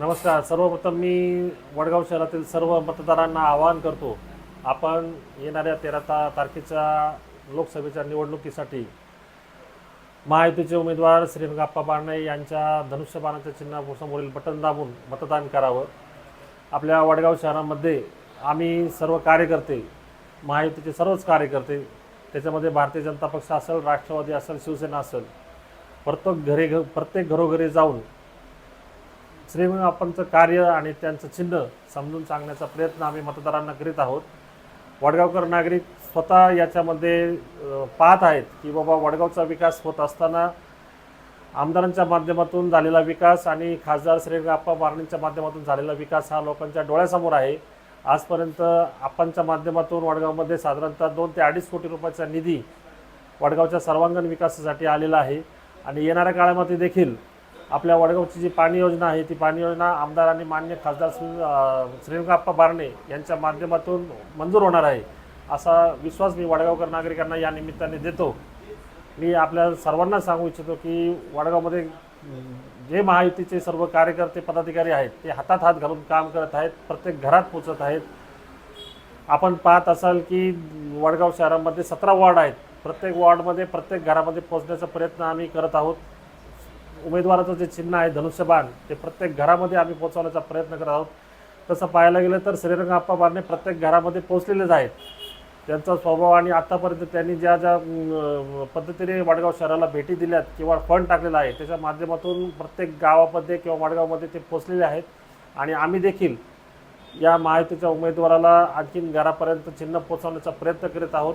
नमस्कार. सर्वप्रथम मी वडगाव शहरातील सर्व मतदारांना आवाहन करतो. आपण येणाऱ्या 13 तारखेच्या लोकसभेच्या निवडणुकीसाठी महायुतीचे उमेदवार श्रीरंगाप्पा बारणे यांच्या धनुष्यबाणाच्या चिन्हासमोरील बटन दाबून मतदान करावं. आपल्या वडगाव शहरामध्ये आम्ही सर्व कार्यकर्ते, महायुतीचे सर्वच कार्यकर्ते, त्याच्यामध्ये भारतीय जनता पक्ष असेल, राष्ट्रवादी असेल, शिवसेना असेल, प्रत्येक घरोघरी जाऊन श्रीरंगाप्पांचं कार्य आणि त्यांचं चिन्ह समजून सांगण्याचा प्रयत्न आम्ही मतदारांना करीत आहोत. वडगावकर नागरिक स्वतः याच्यामध्ये पाहत आहेत की बाबा वडगावचा विकास होत असताना आमदारांच्या माध्यमातून झालेला विकास आणि खासदार श्रीरंगाप्पा बारणेंच्या माध्यमातून झालेला विकास हा लोकांच्या डोळ्यासमोर आहे. आजपर्यंत आपणच्या माध्यमातून वडगावमध्ये साधारणतः 2 ते 2.5 कोटी रुपयाचा निधी वडगावच्या सर्वांगीण विकासासाठी आलेला आहे आणि येणाऱ्या काळामध्ये देखील आपल्या वडगावची जी पाणी योजना आहे ती पाणी योजना आमदार आणि मान्य खासदार श्रीरंगाप्पा बारणे यांच्या माध्यमातून मंजूर होणार आहे, असा विश्वास मी वडगावकर नागरिकांना या निमित्ताने देतो. मी आपल्या सर्वांना सांगू इच्छितो की वडगावमध्ये जे महायुतीचे सर्व कार्यकर्ते पदाधिकारी आहेत ते हातात हात घालून काम करत आहेत, प्रत्येक घरात पोचत आहेत. आपण पाहत असाल की वडगाव शहरामध्ये 17 वॉर्ड आहेत. प्रत्येक वॉर्डमध्ये प्रत्येक घरामध्ये पोचण्याचा प्रयत्न आम्ही करत आहोत. उमेदवाराचं जे चिन्ह आहे धनुष्यबाण ते प्रत्येक घरामध्ये आम्ही पोहोचवण्याचा प्रयत्न करत आहोत. तसं पाहायला गेलं तर श्रीरंगाप्पा बारणे प्रत्येक घरामध्ये पोचलेलेच आहेत. त्यांचा स्वभाव आणि आत्तापर्यंत त्यांनी ज्या पद्धतीने वडगाव शहराला भेटी दिल्यात किंवा फंड टाकलेला आहे त्याच्या माध्यमातून प्रत्येक गावामध्ये किंवा वडगावमध्ये ते पोचलेले आहेत आणि आम्ही देखील या महायुतीच्या उमेदवाराला आणखीन घरापर्यंत चिन्ह पोचवण्याचा प्रयत्न करीत आहोत.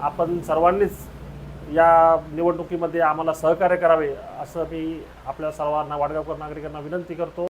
आपण सर्वांनीच या निवडणुकीमध्ये आम्हाला सहकार्य करावे असं मी आपल्या सर्वांना वडगावकर नागरिकांना विनंती करतो.